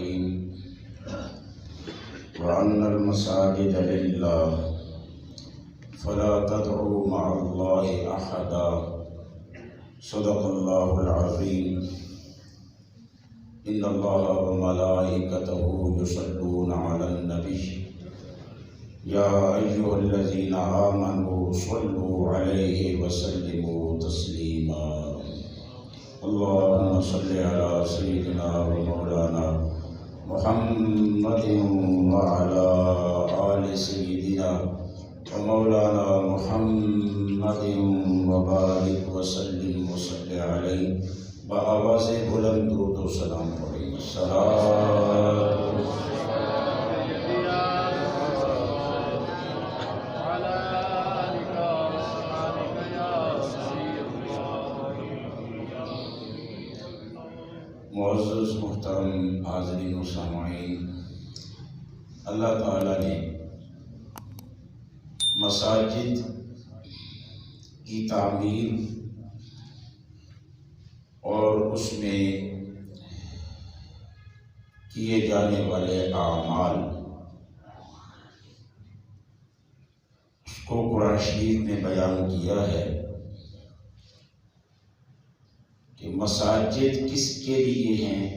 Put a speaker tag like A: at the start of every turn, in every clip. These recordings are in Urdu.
A: الرحيم وأن المساجد لله فلا تدعوا مع الله أحدا صدق الله العظيم إن الله وملائكته يصلون على النبي يا أيها الذين آمنوا صلوا عليه وسلموا تسليما اللهم صل على سيدنا ومولانا محمد وعلى آل سيدنا ومولانا محمد وبارك وسلم وصل عليه بآواز بلند درود و سلام پڑھیں صلاۃ معزز محترم حاضرین و سامعین، اللہ تعالیٰ نے مساجد کی تعمیر اور اس میں کیے جانے والے اعمال اس کو قرآن شریف میں بیان کیا ہے کہ مساجد کس کے لیے ہیں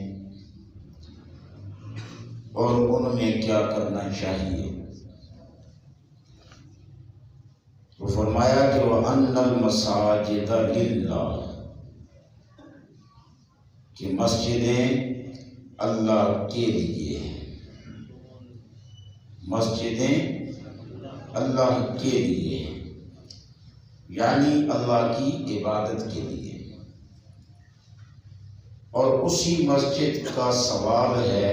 A: اور ان میں کیا کرنا چاہیے۔ تو فرمایا کہ وَأَنَّ الْمَسَاجِدَ لِلَّهِ، کہ مسجدیں اللہ کے لیے ہیں، مسجدیں اللہ کے لیے ہیں، یعنی اللہ کی عبادت کے لیے۔ اور اسی مسجد کا سوال ہے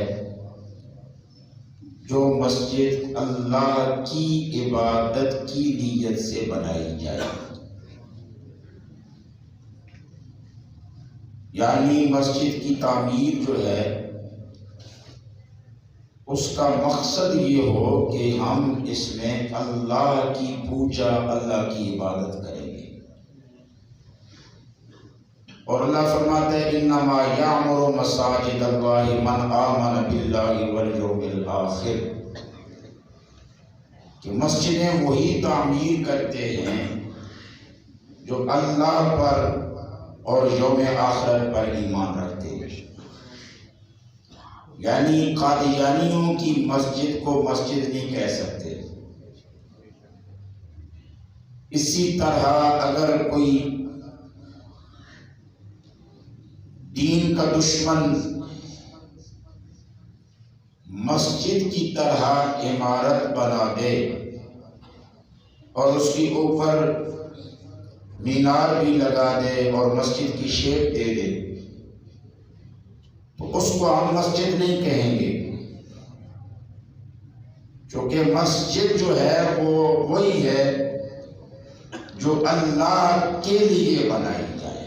A: جو مسجد اللہ کی عبادت کی نیت سے بنائی جائے، یعنی مسجد کی تعمیر جو ہے اس کا مقصد یہ ہو کہ ہم اس میں اللہ کی پوجا، اللہ کی عبادت کریں گے۔ اور اللہ فرماتا ہے انما یعمر مساجد اللہ من آمن باللہ والیوم الآخر، کہ مسجدیں وہی تعمیر کرتے ہیں جو اللہ پر اور یوم آخرت پر ایمان رکھتے ہیں۔ یعنی قادیانیوں کی مسجد کو مسجد نہیں کہہ سکتے۔ اسی طرح اگر کوئی دین کا دشمن مسجد کی طرح عمارت بنا دے اور اس کے اوپر مینار بھی لگا دے اور مسجد کی شیپ دے دے تو اس کو ہم مسجد نہیں کہیں گے، کیونکہ مسجد جو ہے وہ وہی ہے جو اللہ کے لیے بنائی جائے۔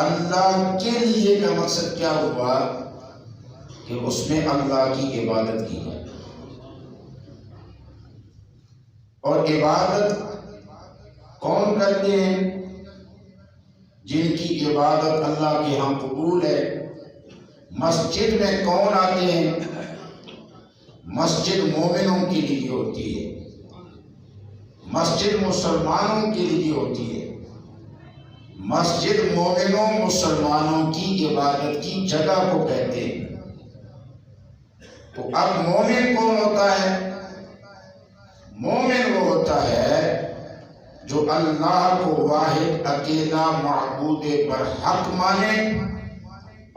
A: اللہ کے لیے کا مقصد کیا ہوا کہ اس میں اللہ کی عبادت کی ہے، اور عبادت کون کرتے ہیں؟ جن کی عبادت اللہ کے ہاں قبول ہے۔ مسجد میں کون آتے ہیں؟ مسجد مومنوں کے لیے ہوتی ہے، مسجد مسلمانوں کے لیے ہوتی ہے۔ مسجد مومنوں مسلمانوں کی عبادت کی جگہ کو کہتے ہیں۔ تو اب مومن کون ہوتا ہے؟ مومن وہ ہوتا ہے جو اللہ کو واحد اکیلا معبود برحق مانے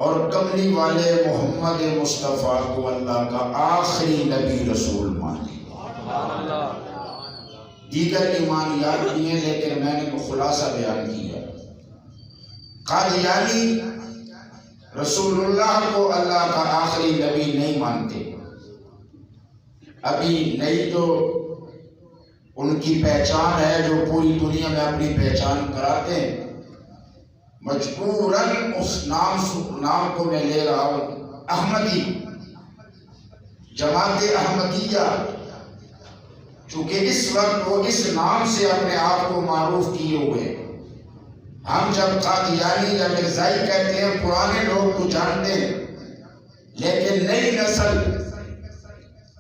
A: اور کملی والے محمد مصطفیٰ کو اللہ کا آخری نبی رسول مانے۔ دیگر ایمانیات بھی ہیں لیکن میں نے وہ خلاصہ بیان کیا۔ قادیانی رسول اللہ کو اللہ کا آخری نبی نہیں مانتے۔ ابھی نئی جو ان کی پہچان ہے جو پوری دنیا میں اپنی پہچان کراتے ہیں، مجبوراً اس نام کو میں لے رہا ہوں، احمدی، جماعت احمدیہ، چونکہ اس وقت وہ اس نام سے اپنے آپ کو معروف کیے ہوئے ہیں۔ ہم جب قادیانی یا مرزائی کہتے ہیں، پرانے لوگ تو جانتے ہیں لیکن نئی نسل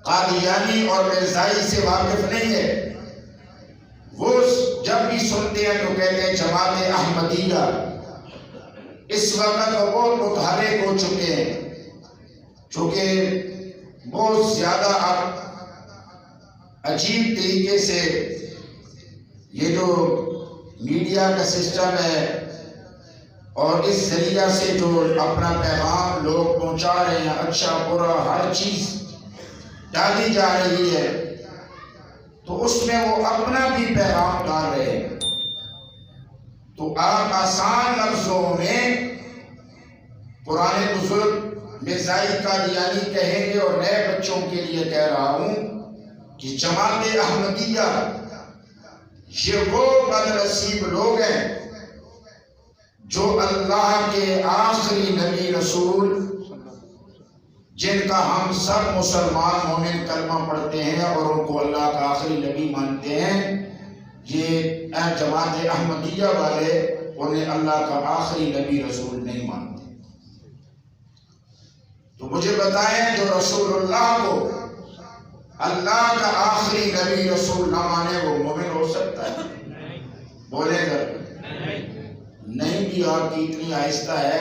A: قادیانی اور مرزائی سے واقف نہیں ہے. وہ جب بھی سنتے ہیں تو کہتے ہیں جماعت احمدیہ. اس وقت وہ بہت متحرک ہو چکے ہیں چونکہ بہت زیادہ عجیب طریقے سے یہ جو میڈیا کا سسٹم ہے اور اس ذریعہ سے جو اپنا پیغام لوگ پہنچا رہے ہیں، اچھا برا ہر چیز ڈالی جا رہی ہے، تو اس میں وہ اپنا بھی پیغام ڈال رہے ہیں. تو آپ آسان لفظوں میں پرانے بزرگ مرزائی قادیانی کہیں گے اور نئے بچوں کے لیے کہہ رہا ہوں کہ جماعت احمدیہ یہ وہ بدنصیب لوگ ہیں جو اللہ کے آخری نبی رسول، جن کا ہم سب مسلمان مومن کلمہ پڑھتے ہیں اور ان کو اللہ کا آخری نبی مانتے ہیں، یہ جماعت احمدیہ والے انہیں اللہ کا آخری نبی رسول نہیں مانتے. تو مجھے بتائیں جو رسول اللہ کو اللہ کا آخری نبی رسول نہ مانے وہ مومن ہو سکتا ہے؟ بولے گا نہیں. بھی آپ کی اتنی آہستہ ہے،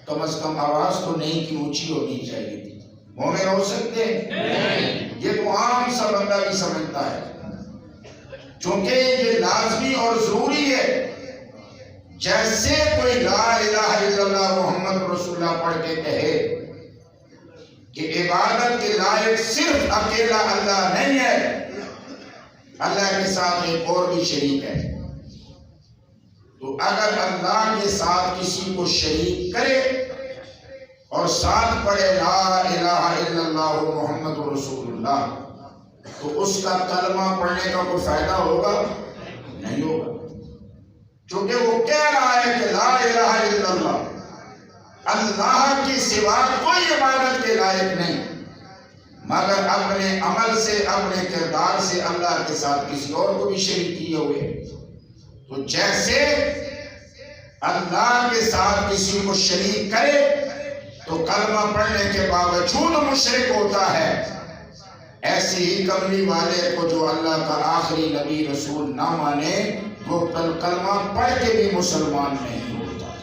A: کم از کم آواز تو نہیں کی اونچی ہونی چاہیے تھی. مومن ہو سکتے ہیں؟ یہ تو عام سا بندہ بھی سمجھتا ہے، چونکہ یہ لازمی اور ضروری ہے. جیسے کوئی لا الہ الا اللہ محمد رسول اللہ پڑھ کے کہے کہ عبادت کے لائق صرف اکیلا اللہ نہیں ہے، اللہ کے ساتھ ایک اور بھی شریک ہے. تو اگر اللہ کے ساتھ کسی کو شریک کرے اور ساتھ پڑھے لا الہ الا اللہ محمد رسول اللہ، تو اس کا کلمہ پڑھنے کا کوئی فائدہ ہوگا؟ نہیں ہوگا، چونکہ وہ کہہ رہا ہے کہ لا الہ الا اللہ، اللہ کی سوا کوئی عبادت کے لائق نہیں، مگر اپنے عمل سے اپنے کردار سے اللہ کے ساتھ کسی اور کو بھی شریک کیے ہوئے. تو جیسے اللہ کے ساتھ کسی کو شریک کرے تو کلمہ پڑھنے کے باوجود مشرک ہوتا ہے، ایسے ہی کملی والے کو جو اللہ کا آخری نبی رسول نہ مانے وہ کلمہ پڑھ کے بھی مسلمان نہیں ہوتا.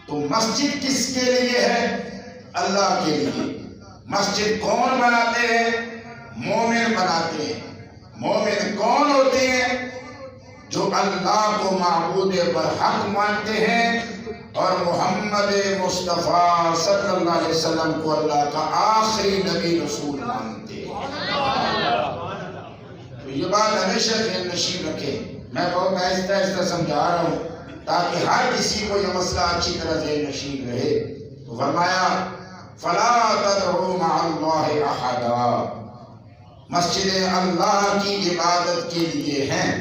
A: تو مسجد کس کے لیے ہے؟ اللہ کے لیے. مسجد کون بناتے ہیں؟ مومن بناتے ہیں. مومن کون ہوتے ہیں؟ جو اللہ کو معبود برحق مانتے ہیں اور محمد مصطفیٰ صلی اللہ علیہ وسلم کو اللہ کا آخری نبی رسول مانتے ہیں. تو یہ بات ہمیشہ ذہن نشین رکھیں. میں بہت آہستہ آہستہ سمجھا رہا ہوں تاکہ ہر کسی کو یہ مسئلہ اچھی طرح ذہن نشین رہے. تو فرمایا فَلَا تَدْعُوا مَعَ اللَّهِ أَحَدًا، مسجدیں اللہ کی عبادت کے لیے ہیں.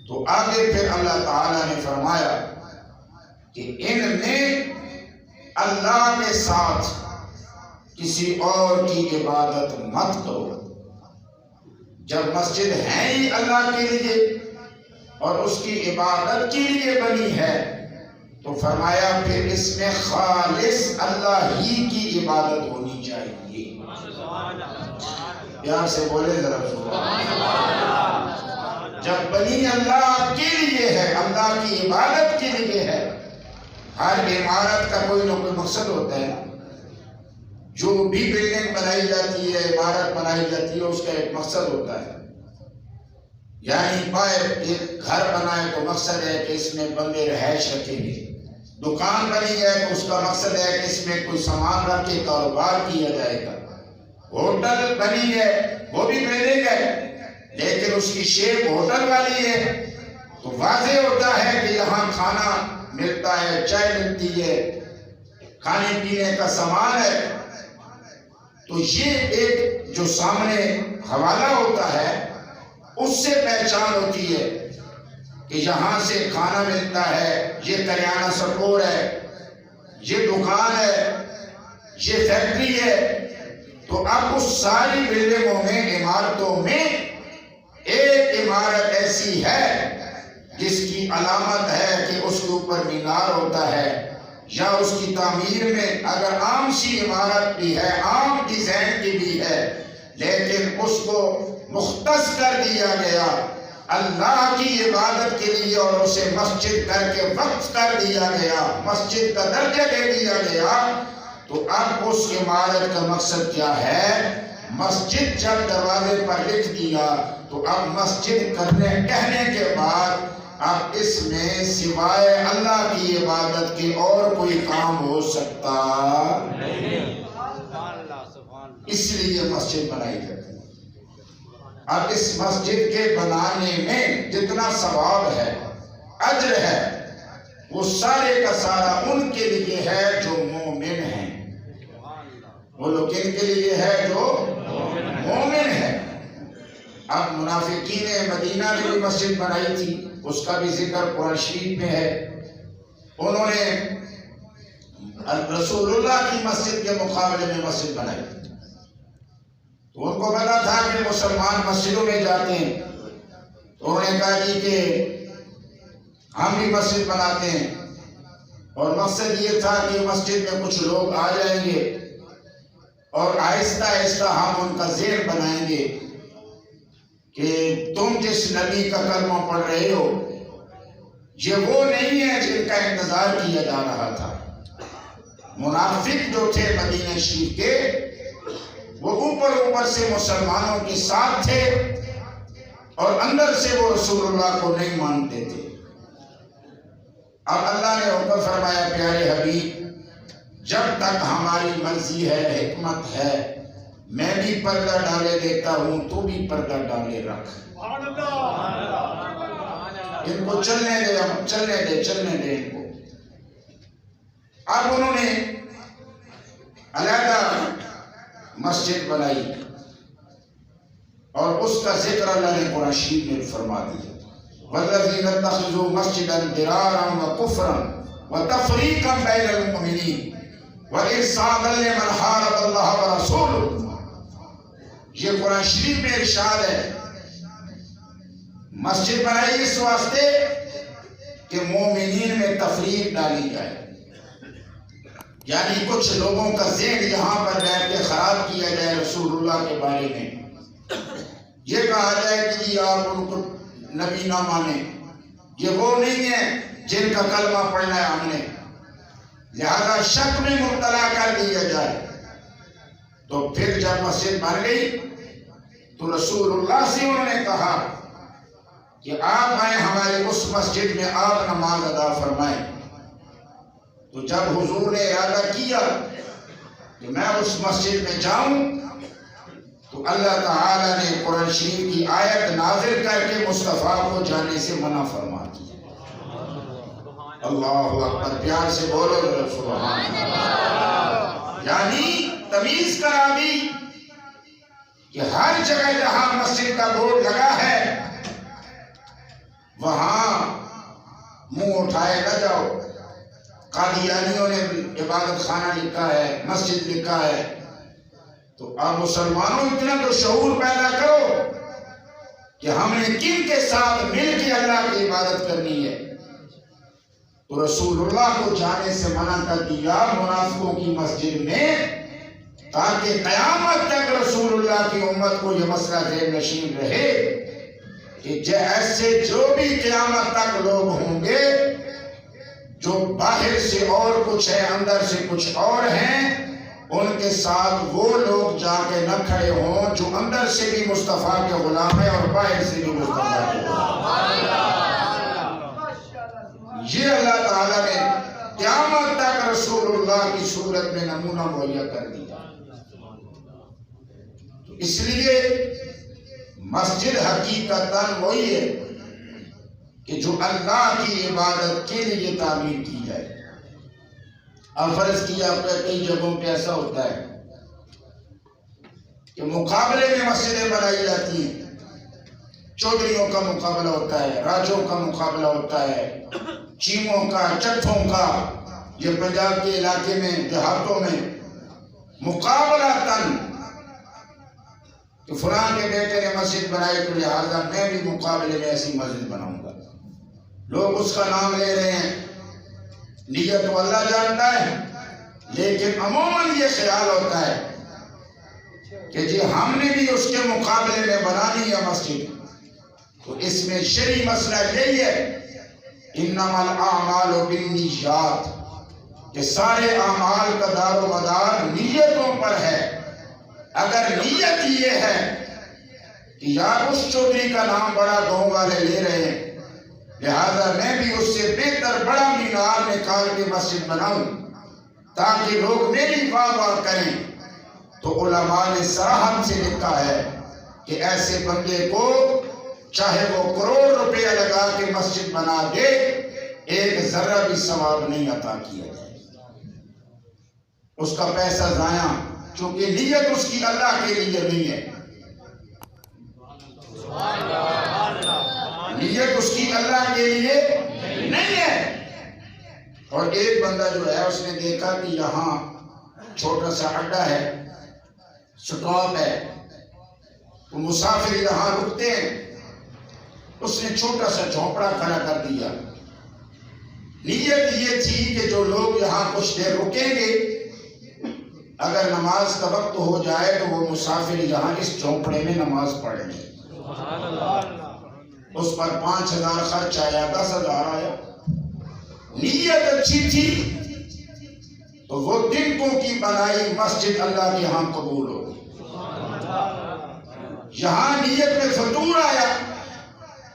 A: تو آگے پھر اللہ تعالیٰ نے فرمایا کہ ان میں اللہ کے ساتھ کسی اور کی عبادت مت کرو. جب مسجد ہے ہی اللہ کے لیے اور اس کی عبادت کے لیے بنی ہے تو فرمایا پھر اس میں خالص اللہ ہی کی عبادت ہونی چاہیے. پیار سے بولے ذرا سبحان اللہ. جب بنی اللہ کے لیے ہے، اللہ کی عبادت کے لیے ہے. ہر عمارت کا کوئی نہ کوئی مقصد ہوتا ہے. جو بھی بلڈنگ بنائی جاتی ہے، عمارت بنائی جاتی ہے، اس کا ایک مقصد ہوتا ہے. یعنی ایک گھر بنائے تو مقصد ہے کہ اس میں بندے رہائش رکھیں گے. دکان بنی ہے تو اس کا مقصد ہے کہ اس میں کوئی سامان رکھ کے کاروبار کیا جائے گا. ہوٹل بنی ہے وہ بھی بلڈنگ ہے لیکن اس کی شیپ ہوٹل والی ہے، تو واضح ہوتا ہے کہ یہاں کھانا ملتا ہے، چائے ملتی ہے، کھانے پینے کا سامان ہے. تو یہ ایک جو سامنے حوالہ ہوتا ہے اس سے پہچان ہوتی ہے کہ یہاں سے کھانا ملتا ہے، یہ کریانہ سٹور ہے، یہ دکان ہے، یہ فیکٹری ہے. تو اب اس ساری بلڈنگوں میں، عمارتوں میں ایک عمارت ایسی ہے جس کی علامت ہے کہ اس کے اوپر مینار ہوتا ہے، یا اس کی تعمیر میں اگر عام سی عمارت بھی ہے، عام ڈیزائن کی بھی ہے، لیکن اس کو مختص کر دیا گیا اللہ کی عبادت کے لیے اور اسے مسجد کر کے وقف کر دیا گیا، مسجد کا درجہ دے دیا گیا، تو اب اس عمارت کا مقصد کیا ہے؟ مسجد جب دروازے پر لکھ دیا تو اب مسجد کہنے کے بعد اب اس میں سوائے اللہ کی عبادت کے اور کوئی کام ہو سکتا نہیں، اس لیے مسجد بنائی جاتی ہے۔ اب اس مسجد کے بنانے میں جتنا ثواب ہے، اجر ہے، وہ سارے کا سارا ان کے لیے ہے جو مومن ہیں۔ وہ لوگ ان کے لیے ہے جو مومن ہے۔ اب منافقین مدینہ نے بھی مسجد بنائی تھی، اس کا بھی ذکر قرآن شریف میں ہے۔ انہوں نے رسول اللہ کی مسجد کے مقابلے میں مسجد بنائی، تو ان کو پتا تھا کہ مسلمان مسجدوں میں جاتے ہیں، تو انہوں نے کہا جی کہ ہم بھی مسجد بناتے ہیں، اور مقصد یہ تھا کہ مسجد میں کچھ لوگ آ جائیں گے اور آہستہ آہستہ ہم ان کا ذہن بنائیں گے کہ تم جس نبی کا کلمہ پڑھ رہے ہو یہ وہ نہیں ہے جن کا انتظار کیا جا رہا تھا۔ منافق جو تھے مدینہ شریف کے، وہ اوپر سے مسلمانوں کے ساتھ تھے اور اندر سے وہ رسول اللہ کو نہیں مانتے تھے۔ اب اللہ نے حکم فرمایا پیارے حبیب جب تک ہماری مرضی ہے، حکمت ہے، میں بھی پردہ ڈالے دیتا ہوں، تو بھی پردہ ڈالے رکھ، ان کو چلنے دے ان کو۔ اب انہوں نے علیحدہ مسجد بنائی اور اس کا ذکر اللہ نے قرآن شریف میں فرما دیا، وَالَّذِينَ اتَّخِذُوا مَسْجِدًا ضِرَارًا وَكُفْرًا وَتَفْرِيقًا بَيْنَ الْمُؤْمِنِينَ وَإِرْصَادًا لِمَنْ حَارَبَ اللَّهَ وَرَسُولَهُ۔ یہ قرآن شریف میں ارشاد ہے، مسجد بنائی اس واسطے کہ مومنین میں تفریق ڈالی جائے، یعنی کچھ لوگوں کا ذہن یہاں پر بیٹھ کے خراب کیا جائے رسول اللہ کے بارے میں، یہ کہا جائے کہ جی آپ ان کو نبی نہ مانیں، یہ وہ نہیں ہے جن کا کلمہ پڑھنا ہے ہم نے، لہذا شک میں مبتلا کر دیا جائے۔ تو پھر جب مسجد بن گئی تو رسول اللہ سے انہوں نے کہا کہ آپ آئیں ہمارے اس مسجد میں، آپ نماز ادا فرمائیں۔ تو جب حضور نے ارادہ کیا کہ میں اس مسجد میں جاؤں تو اللہ تعالیٰ نے قرآن شریف کی آیت نازل کر کے مصطفیٰ کو جانے سے منع فرما دیا۔ اللہ اکبر، پیار سے بولو سبحان اللہ۔ یعنی تمیز کرا دی کہ ہر جگہ جہاں مسجد کا بورڈ لگا ہے وہاں منہ اٹھائے نہ جاؤ۔ قادیانیوں نے عبادت خانہ لکھا ہے، مسجد لکھا ہے، تو آپ مسلمانوں اتنا تو شعور پیدا کرو کہ ہم نے کن کے ساتھ مل کے اللہ کی عبادت کرنی ہے۔ تو رسول اللہ کو جانے سے منع کر دیا منافقوں کی مسجد میں، تاکہ قیامت تک رسول اللہ کی امت کو یہ مسئلہ ذہن نشین رہے کہ ایسے جو بھی قیامت تک لوگ ہوں گے جو باہر سے اور کچھ ہے اندر سے کچھ اور ہیں، ان کے ساتھ وہ لوگ جا کے نہ کھڑے ہوں جو اندر سے بھی مصطفیٰ کے غلام ہیں اور باہر سے بھی مصطفیٰ کے غلام ہیں۔ یہ اللہ تعالیٰ نے قیامت تک رسول اللہ کی صورت میں نمونہ مہیا کر دیا۔ تو اس لیے مسجد حقیقتاً وہی ہے کہ جو اللہ کی عبادت کے لیے تعمیر کی جائے۔ اب فرض کیا کئی جگہوں پہ ایسا ہوتا ہے کہ مقابلے میں مسجدیں بنائی جاتی ہیں، چودھریوں کا مقابلہ ہوتا ہے، راجوں کا مقابلہ ہوتا ہے، چیموں کا، چٹھوں کا، یہ پنجاب کے علاقے میں دیہاتوں میں مقابلہ تن کہ فلاں کے بیٹے نے مسجد بنائی تو لہٰذا میں بھی مقابلے میں ایسی مسجد بناؤں گا۔ لوگ اس کا نام لے رہے ہیں، نیت تو اللہ جانتا ہے، لیکن عموماً یہ خیال ہوتا ہے کہ جی ہم نے بھی اس کے مقابلے میں بنانی ہے مسجد، تو اس میں شرعی مسئلہ یہی ہے انما الاعمال بالنیات، کہ سارے اعمال کا دار و مدار نیتوں پر ہے۔ اگر نیت یہ ہے کہ یار اس چودھری کا نام بڑا گاؤں والے لے رہے ہیں، لہذا میں بھی اس سے بہتر بڑا مینار نکال کے مسجد بناؤں تاکہ لوگ میری واہ واہ کریں، تو علماء نے صراحت سے لکھا ہے کہ ایسے بندے کو چاہے وہ کروڑ روپیہ لگا کے مسجد بنا دے، ایک ذرہ بھی ثواب نہیں عطا کیا جائے، اس کا پیسہ ضائع، چونکہ نیت اس کی اللہ کے لیے نہیں ہے، نیت اس کی اللہ کے لیے نہیں ہے۔ اور ایک بندہ جو ہے اس نے دیکھا کہ یہاں چھوٹا سا اڈا ہے، سٹاپ ہے، وہ مسافر یہاں رکتے ہیں، اس نے چھوٹا سا جھونپڑا کھڑا کر دیا۔ نیت یہ تھی کہ جو لوگ یہاں کچھ دیر رکیں گے، اگر نماز کا وقت ہو جائے تو وہ مسافر یہاں اس جھونپڑے میں نماز پڑھ لیں۔ اس پر 5,000 خرچ آیا، 10,000 آیا، نیت اچھی تھی تو وہ تنکوں کی بنائی مسجد اللہ کے ہاں قبول ہو گئی۔ یہاں نیت میں فطور آیا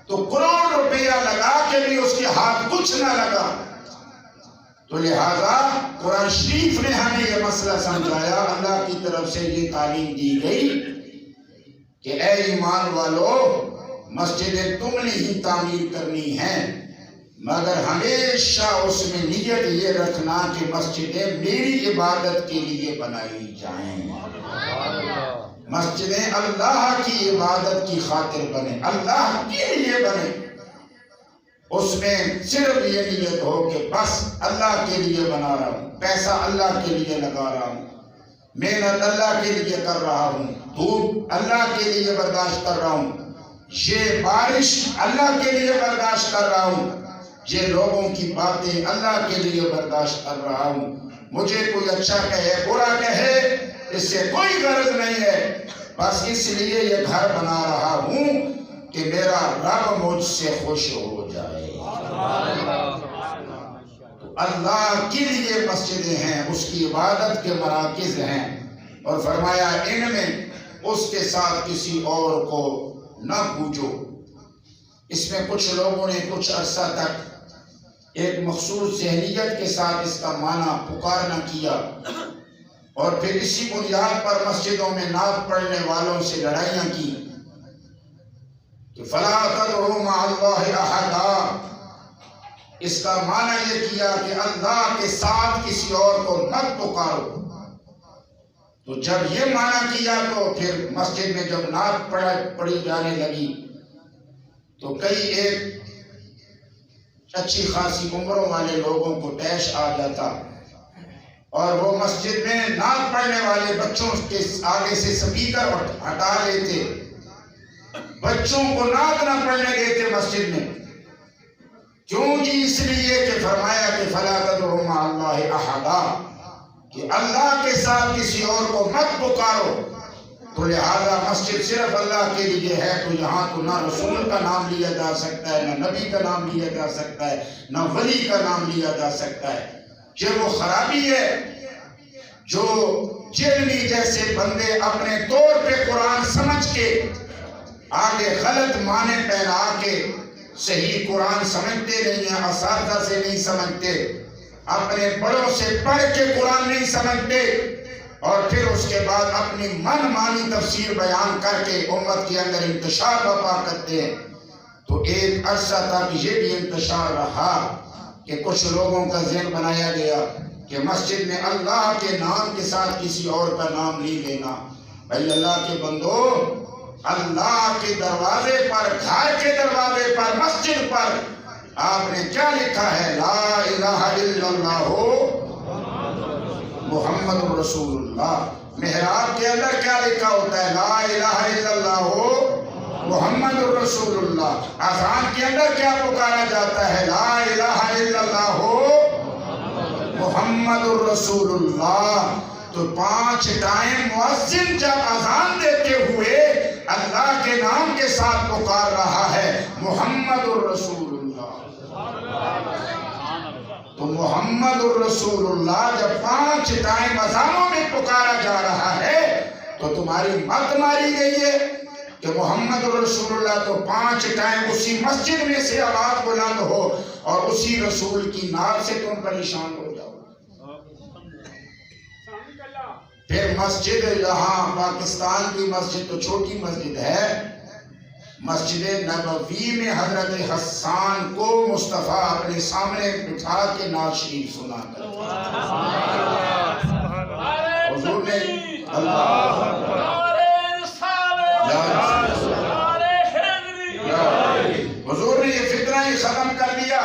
A: تو کروڑ روپیہ لگا کے بھی اس کے ہاتھ کچھ نہ لگا، تو لہذا قرآن شریف نے ہمیں یہ مسئلہ سمجھایا، اللہ کی طرف سے یہ تعلیم دی گئی کہ اے ایمان والو، مسجدیں تم نے ہی تعمیر کرنی ہیں، مگر ہمیشہ اس میں نیت یہ رکھنا کہ مسجدیں میری عبادت کے لیے بنائی جائیں، مسجدیں اللہ کی عبادت کی خاطر بنے، اللہ کے لیے بنے، اس میں صرف یہ نیت ہو کہ بس اللہ کے لیے بنا رہا ہوں، پیسہ اللہ کے لیے لگا رہا ہوں، محنت اللہ کے لیے کر رہا ہوں، دھوپ اللہ کے لیے برداشت کر رہا ہوں، یہ بارش اللہ کے لیے برداشت کر رہا ہوں، یہ لوگوں کی باتیں اللہ کے لیے برداشت کر رہا ہوں، مجھے کوئی اچھا کہے برا کہے اس سے کوئی غرض نہیں ہے، بس اس لیے یہ گھر بنا رہا ہوں کہ میرا رب مجھ سے خوش ہو جائے۔ اللہ کے لیے مسجدیں ہیں، اس کی عبادت کے مراکز ہیں، اور فرمایا ان میں اس کے ساتھ کسی اور کو نہ پوجو۔ اس میں کچھ لوگوں نے کچھ عرصہ تک ایک مخصوص ذہنیت کے ساتھ اس کا معنی پکارنا کیا، اور پھر اسی بنیاد پر مسجدوں میں نعت پڑھنے والوں سے لڑائیاں کی کہ فلا تدعوا مع اللہ احدا، اس کا معنی یہ کیا کہ اللہ کے ساتھ کسی اور کو مت پکارو۔ تو جب یہ معنی کیا تو پھر مسجد میں جب نعت پڑھی جانے لگی تو کئی ایک اچھی خاصی عمروں والے لوگوں کو طیش آ جاتا، اور وہ مسجد میں نعت پڑھنے والے بچوں کے آگے سے سپیکر ہٹا لیتے، بچوں کو نعت نہ پڑھنے دیتے مسجد میں۔ کیوں جی؟ اس لیے کہ فرمایا کہ فلا تدعوا مع اللہ احدا، کہ اللہ کے ساتھ کسی اور کو مت پکارو، تو لہذا مسجد صرف اللہ کے لیے ہے، تو یہاں تو نہ رسول کا نام لیا جا سکتا ہے، نہ نبی کا نام لیا جا سکتا ہے، نہ ولی کا نام لیا جا سکتا ہے۔ یہ وہ خرابی ہے جو جیلمی جیسے بندے اپنے طور پہ قرآن سمجھ کے آگے غلط معنی پہنا کے صحیح قرآن سمجھتے نہیں ہیں، اساتذہ سے نہیں سمجھتے، اپنے بڑوں سے پڑھ کے قرآن نہیں سمجھتے، اور پھر اس کے بعد اپنی من مانی تفسیر بیان کر کے امت کے اندر انتشار برپا کرتے ہیں۔ تو ایک عرصہ تک یہ بھی انتشار رہا کہ کچھ لوگوں کا ذہن بنایا گیا کہ مسجد میں اللہ کے نام کے ساتھ کسی اور کا نام نہیں لینا۔ بھائی اللہ کے بندو، اللہ کے دروازے پر، گھر کے دروازے پر، مسجد پر آپ نے کیا لکھا ہے؟ لا الہ الا اللہ محمد رسول اللہ۔ محراب کے اندر کیا لکھا ہوتا ہے؟ لا الہ الا اللہ محمد رسول اللہ۔ اذان کے اندر کیا پکارا جاتا ہے؟ لا الہ الا اللہ محمد الرسول اللہ. تو 5 ٹائم مؤذن جب اذان دیتے ہوئے اللہ کے نام کے ساتھ پکار رہا ہے محمد الرسول اللہ. تو محمد الرسول اللہ جب 5 ٹائم اذانوں میں پکارا جا رہا ہے تو تمہاری مت ماری گئی ہے کہ محمد الرسول اللہ تو 5 ٹائم اسی مسجد میں سے آواز بلند ہو اور اسی رسول کی نام سے تم پریشان ہو جاؤ. پھر مسجد یہاں پاکستان کی مسجد تو چھوٹی مسجد ہے، مسجد نبوی میں حضرت حسان کو مصطفیٰ اپنے سامنے بٹھا کے نعت شریف سنا کر حضور نے حضور نے یہ فتنہ ہی ختم کر دیا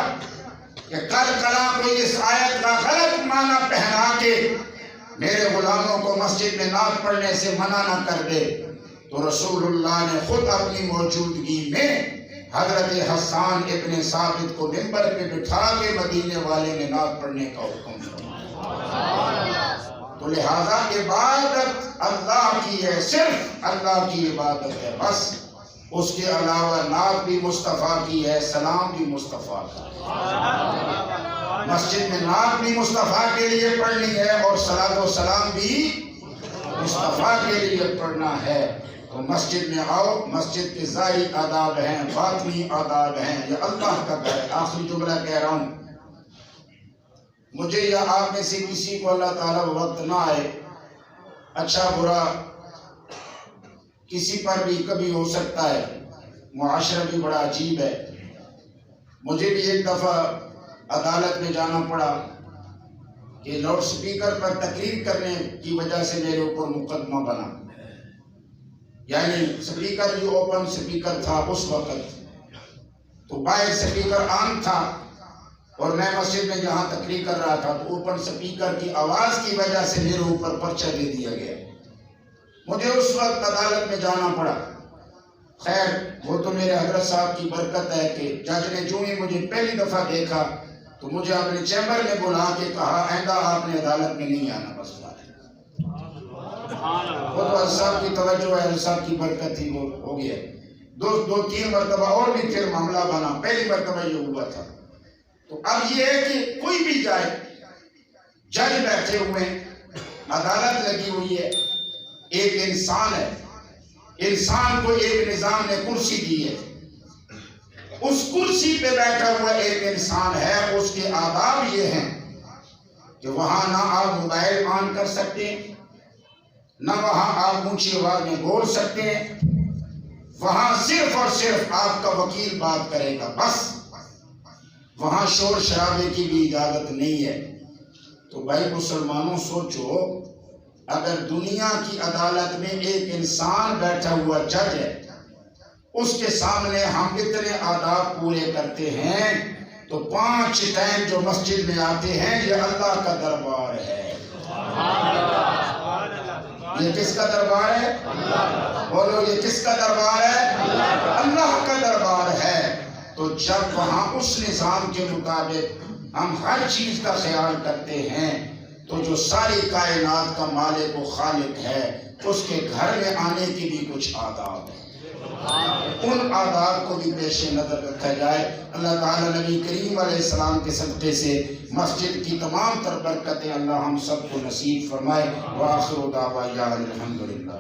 A: کہ کل کلام کو اس آیت کا غلط معنی پہنا کے میرے غلاموں کو مسجد میں نعت پڑھنے سے منع نہ کر دے. تو رسول اللہ نے خود اپنی موجودگی میں حضرت حسان ابن ثابت کو منبر پہ بٹھا کے مدینے والے میں نعت پڑھنے کا حکم فرمایا. تو لہذا عبادت اللہ کی ہے، صرف اللہ کی عبادت ہے بس. اس کے علاوہ نعت بھی مصطفیٰ کی ہے، سلام بھی مصطفیٰ کا ہے. مسجد میں نعت بھی مصطفیٰ کے لیے پڑھنی ہے اور صلاۃ و سلام بھی مصطفیٰ کے لیے پڑھنا ہے. تو مسجد میں آؤ. مسجد کے ظاہری آداب ہیں، باطنی آداب ہیں. یہ اللہ کا گھر ہے. آخری جملہ کہہ رہا ہوں، مجھے یا آپ میں سے کسی کو اللہ تعالیٰ وقت نہ آئے، اچھا برا کسی پر بھی کبھی ہو سکتا ہے. معاشرہ بھی بڑا عجیب ہے. مجھے بھی ایک دفعہ عدالت میں جانا پڑا کہ لاؤڈ سپیکر پر تقریر کرنے کی وجہ سے میرے اوپر مقدمہ بنا. یعنی سپیکر جو اوپن سپیکر تھا اس وقت، تو باہر سپیکر آن تھا اور میں مسجد میں جہاں تقریر کر رہا تھا تو اوپن سپیکر کی آواز کی وجہ سے میرے اوپر پرچہ دے دیا گیا. مجھے اس وقت عدالت میں جانا پڑا. خیر وہ تو میرے حضرت صاحب کی برکت ہے کہ جج نے جو ہی مجھے پہلی دفعہ دیکھا تو مجھے اپنے چیمبر میں بلا کے کہا آئندہ آپ نے عدالت میں نہیں آنا. بس وہ تو حضرت صاحب کی توجہ ہے، حضرت صاحب کی برکت تھی، وہ ہو گیا. 2-3 مرتبہ اور بھی پھر معاملہ بنا. پہلی مرتبہ یہ ہوا تھا. تو اب یہ ہے کہ کوئی بھی جائے، جج بیٹھے ہوئے، عدالت لگی ہوئی ہے، ایک انسان ہے، انسان کو ایک نظام نے کرسی دی ہے، اس کرسی پہ بیٹھا ہوا ایک انسان ہے. اس کے آداب یہ ہیں کہ وہاں نہ آپ موبائل آن کر سکتے، نہ وہاں آپ اونچی آواز میں بول سکتے ہیں. وہاں صرف اور صرف آپ کا وکیل بات کرے گا بس. وہاں شور شرابے کی بھی اجازت نہیں ہے. تو بھائی مسلمانوں سوچو، اگر دنیا کی عدالت میں ایک انسان بیٹھا ہوا جج ہے، اس کے سامنے ہم اتنے آداب پورے کرتے ہیں، تو 5 ٹائم جو مسجد میں آتے ہیں یہ اللہ کا دربار ہے. یہ کس کا دربار ہے؟ بولو یہ کس کا دربار ہے؟ اللہ کا دربار ہے. تو جب وہاں اس نظام کے مطابق ہم ہر چیز کا خیال کرتے ہیں تو جو ساری کائنات کا مالک و خالق ہے اس کے گھر میں آنے کی بھی کچھ آداب ہیں. ان آداب کو بھی پیش نظر رکھا جائے. اللہ تعالیٰ نبی کریم علیہ السلام کے صدقے سے مسجد کی تمام تر برکتیں اللہ ہم سب کو نصیب فرمائے. وآخر دعوانا الحمدللہ.